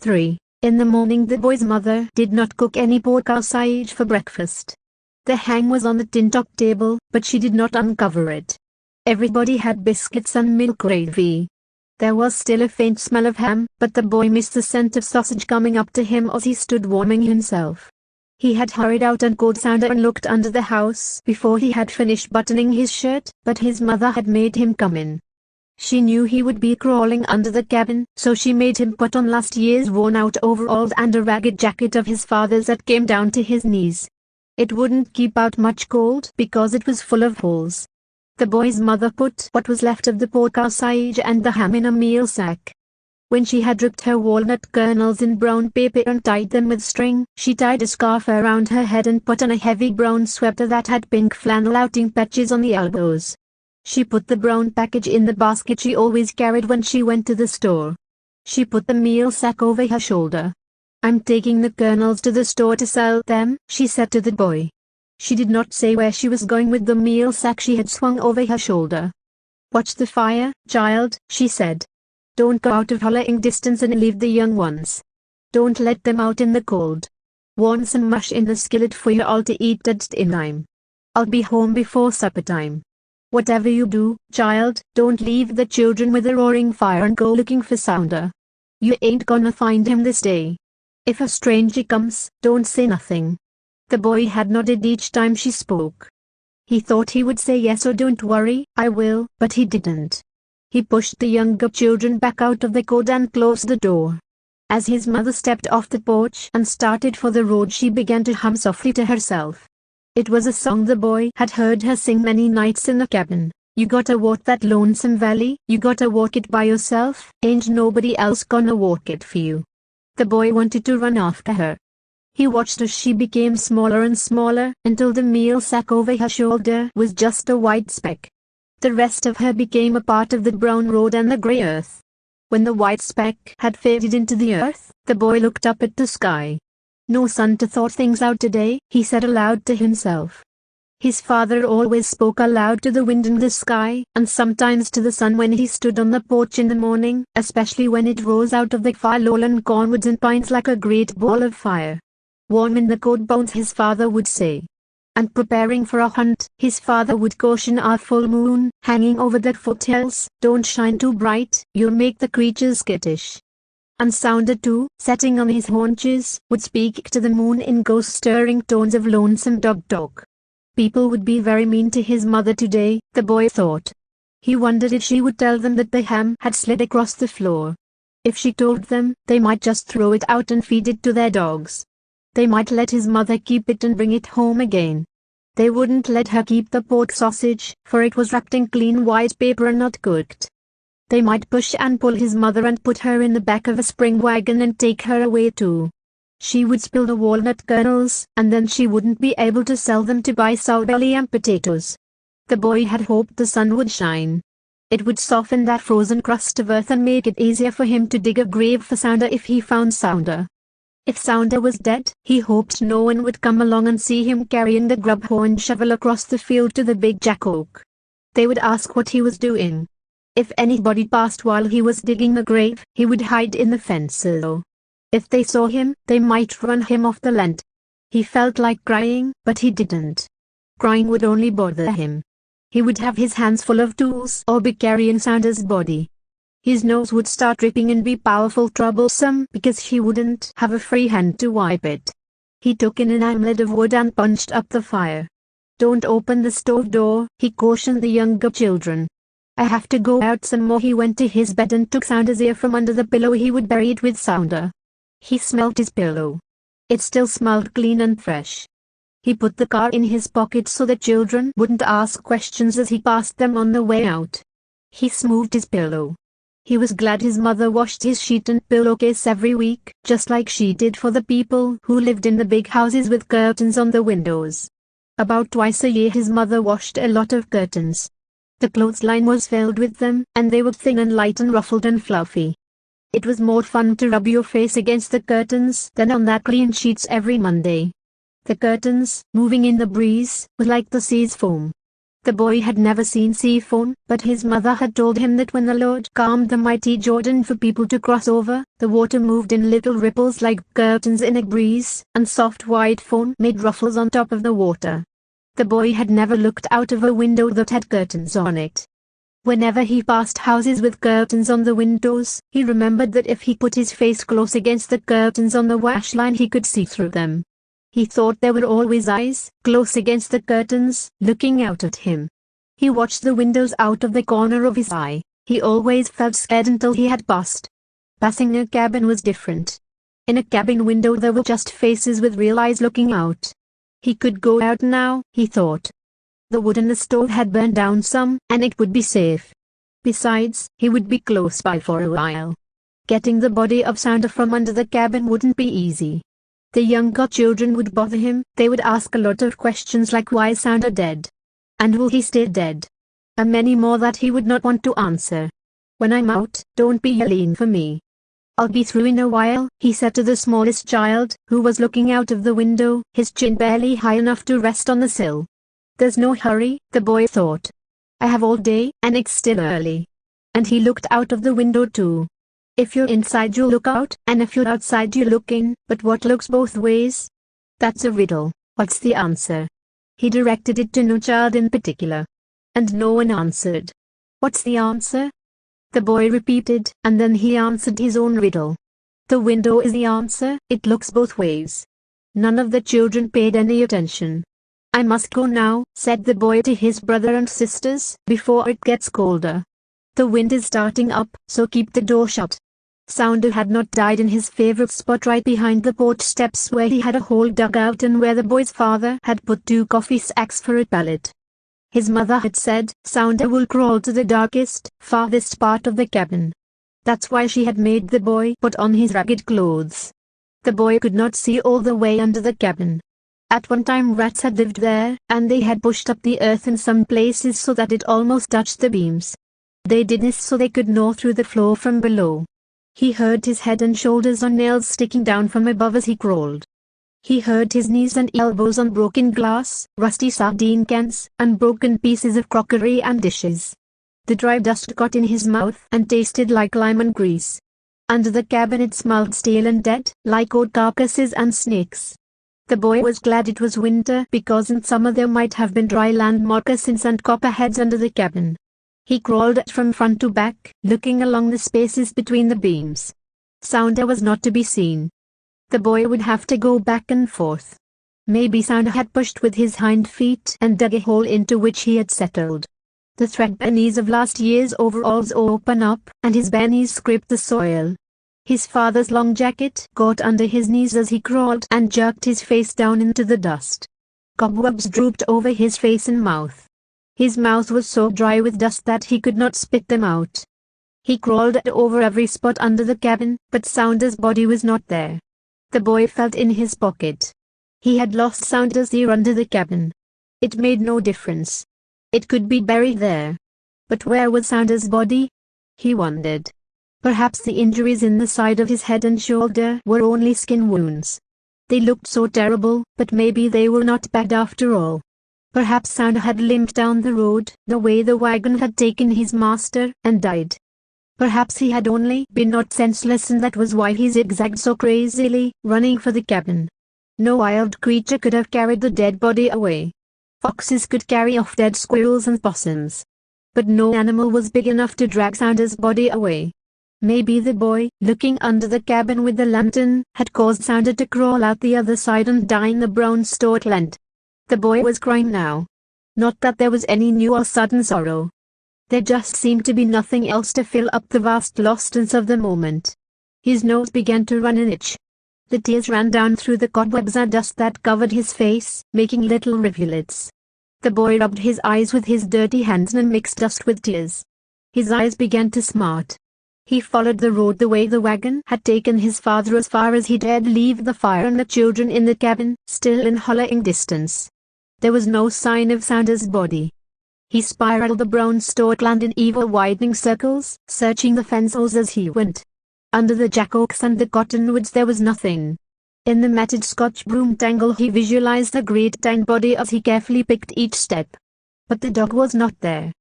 3. In the morning the boy's mother did not cook any pork sausage for breakfast. The ham was on the tin top table, but she did not uncover it. Everybody had biscuits and milk gravy. There was still a faint smell of ham, but the boy missed the scent of sausage coming up to him as he stood warming himself. He had hurried out and called Sounder and looked under the house before he had finished buttoning his shirt, but his mother had made him come in. She knew he would be crawling under the cabin, so she made him put on last year's worn-out overalls and a ragged jacket of his father's that came down to his knees. It wouldn't keep out much cold because it was full of holes. The boy's mother put what was left of the pork sausage and the ham in a meal sack. When she had dripped her walnut kernels in brown paper and tied them with string, she tied a scarf around her head and put on a heavy brown sweater that had pink flannel outing patches on the elbows. She put the brown package in the basket she always carried when she went to the store. She put the meal sack over her shoulder. "I'm taking the kernels to the store to sell them," she said to the boy. She did not say where she was going with the meal sack she had swung over her shoulder. "Watch the fire, child," she said. "Don't go out of hollering distance and leave the young ones. Don't let them out in the cold. Warm some mush in the skillet for you all to eat at in time. I'll be home before supper time. Whatever you do, child, don't leave the children with a roaring fire and go looking for Sounder. You ain't gonna find him this day. If a stranger comes, don't say nothing." The boy had nodded each time she spoke. He thought he would say yes or "don't worry, I will," but he didn't. He pushed the younger children back out of the cold and closed the door. As his mother stepped off the porch and started for the road, she began to hum softly to herself. It was a song the boy had heard her sing many nights in the cabin. "You gotta walk that lonesome valley, you gotta walk it by yourself, ain't nobody else gonna walk it for you." The boy wanted to run after her. He watched as she became smaller and smaller, until the meal sack over her shoulder was just a white speck. The rest of her became a part of the brown road and the grey earth. When the white speck had faded into the earth, the boy looked up at the sky. "No sun to thaw things out today," he said aloud to himself. His father always spoke aloud to the wind and the sky, and sometimes to the sun when he stood on the porch in the morning, especially when it rose out of the far lowland cornwoods and pines like a great ball of fire. "Warm in the cold bones," his father would say. And preparing for a hunt, his father would caution our full moon, hanging over the foothills, "Don't shine too bright, you'll make the creatures skittish." And Sounder too, sitting on his haunches, would speak to the moon in ghost-stirring tones of lonesome dog talk. People would be very mean to his mother today, the boy thought. He wondered if she would tell them that the ham had slid across the floor. If she told them, they might just throw it out and feed it to their dogs. They might let his mother keep it and bring it home again. They wouldn't let her keep the pork sausage, for it was wrapped in clean white paper and not cooked. They might push and pull his mother and put her in the back of a spring wagon and take her away too. She would spill the walnut kernels, and then she wouldn't be able to sell them to buy sourdough and potatoes. The boy had hoped the sun would shine. It would soften that frozen crust of earth and make it easier for him to dig a grave for Sounder if he found Sounder. If Sounder was dead, he hoped no one would come along and see him carrying the grub-horn shovel across the field to the big jack oak. They would ask what he was doing. If anybody passed while he was digging the grave, he would hide in the fences. If they saw him, they might run him off the land. He felt like crying, but he didn't. Crying would only bother him. He would have his hands full of tools or be carrying Sounder's body. His nose would start dripping and be powerful troublesome because he wouldn't have a free hand to wipe it. He took in an amulet of wood and punched up the fire. "Don't open the stove door," he cautioned the younger children. "I have to go out some more." He went to his bed and took Sounder's ear from under the pillow. He would bury it with Sounder. He smelled his pillow. It still smelled clean and fresh. He put the card in his pocket so the children wouldn't ask questions as he passed them on the way out. He smoothed his pillow. He was glad his mother washed his sheet and pillowcase every week, just like she did for the people who lived in the big houses with curtains on the windows. About twice a year his mother washed a lot of curtains. The clothesline was filled with them, and they were thin and light and ruffled and fluffy. It was more fun to rub your face against the curtains than on that clean sheets every Monday. The curtains, moving in the breeze, were like the sea's foam. The boy had never seen sea foam, but his mother had told him that when the Lord calmed the mighty Jordan for people to cross over, the water moved in little ripples like curtains in a breeze, and soft white foam made ruffles on top of the water. The boy had never looked out of a window that had curtains on it. Whenever he passed houses with curtains on the windows, he remembered that if he put his face close against the curtains on the wash line he could see through them. He thought there were always eyes, close against the curtains, looking out at him. He watched the windows out of the corner of his eye. He always felt scared until he had passed. Passing a cabin was different. In a cabin window there were just faces with real eyes looking out. He could go out now, he thought. The wood in the stove had burned down some, and it would be safe. Besides, he would be close by for a while. Getting the body of Sounder from under the cabin wouldn't be easy. The younger children would bother him. They would ask a lot of questions like why is Sounder dead? And will he stay dead? And many more that he would not want to answer. When I'm out, don't be yelling for me. I'll be through in a while, he said to the smallest child, who was looking out of the window, his chin barely high enough to rest on the sill. There's no hurry, the boy thought. I have all day, and it's still early. And he looked out of the window too. If you're inside you look out, and if you're outside you look in, but what looks both ways? That's a riddle. What's the answer? He directed it to no child in particular. And no one answered. What's the answer? The boy repeated, and then he answered his own riddle. The window is the answer, it looks both ways. None of the children paid any attention. I must go now, said the boy to his brother and sisters, before it gets colder. The wind is starting up, so keep the door shut. Sounder had not died in his favorite spot right behind the porch steps where he had a hole dug out and where the boy's father had put 2 coffee sacks for a pallet. His mother had said, Sounder will crawl to the darkest, farthest part of the cabin. That's why she had made the boy put on his ragged clothes. The boy could not see all the way under the cabin. At one time rats had lived there, and they had pushed up the earth in some places so that it almost touched the beams. They did this so they could gnaw through the floor from below. He heard his head and shoulders on nails sticking down from above as he crawled. He heard his knees and elbows on broken glass, rusty sardine cans, and broken pieces of crockery and dishes. The dry dust got in his mouth and tasted like lime and grease. Under the cabin it smelled stale and dead, like old carcasses and snakes. The boy was glad it was winter because in summer there might have been dry land moccasins and copperheads under the cabin. He crawled from front to back, looking along the spaces between the beams. Sounder was not to be seen. The boy would have to go back and forth. Maybe Sounder had pushed with his hind feet and dug a hole into which he had settled. The threadbare knees of last year's overalls open up, and his bare knees scraped the soil. His father's long jacket got under his knees as he crawled and jerked his face down into the dust. Cobwebs drooped over his face and mouth. His mouth was so dry with dust that he could not spit them out. He crawled over every spot under the cabin, but Sounder's body was not there. The boy felt in his pocket. He had lost Sounder's ear under the cabin. It made no difference. It could be buried there. But where was Sounder's body? He wondered. Perhaps the injuries in the side of his head and shoulder were only skin wounds. They looked so terrible, but maybe they were not bad after all. Perhaps Sounder had limped down the road, the way the wagon had taken his master, and died. Perhaps he had only been knocked senseless and that was why he zigzagged so crazily, running for the cabin. No wild creature could have carried the dead body away. Foxes could carry off dead squirrels and possums. But no animal was big enough to drag Sounder's body away. Maybe the boy, looking under the cabin with the lantern, had caused Sounder to crawl out the other side and die in the brown stork land. The boy was crying now. Not that there was any new or sudden sorrow. There just seemed to be nothing else to fill up the vast lostness of the moment. His nose began to run and itch. The tears ran down through the cobwebs and dust that covered his face, making little rivulets. The boy rubbed his eyes with his dirty hands and mixed dust with tears. His eyes began to smart. He followed the road the way the wagon had taken his father as far as he dared leave the fire and the children in the cabin, still in hollowing distance. There was no sign of Sounder's body. He spiraled the brown stork land in ever-widening circles, searching the fences as he went. Under the jack oaks and the cottonwoods there was nothing. In the matted Scotch broom tangle he visualized the great tanned body as he carefully picked each step. but the dog was not there.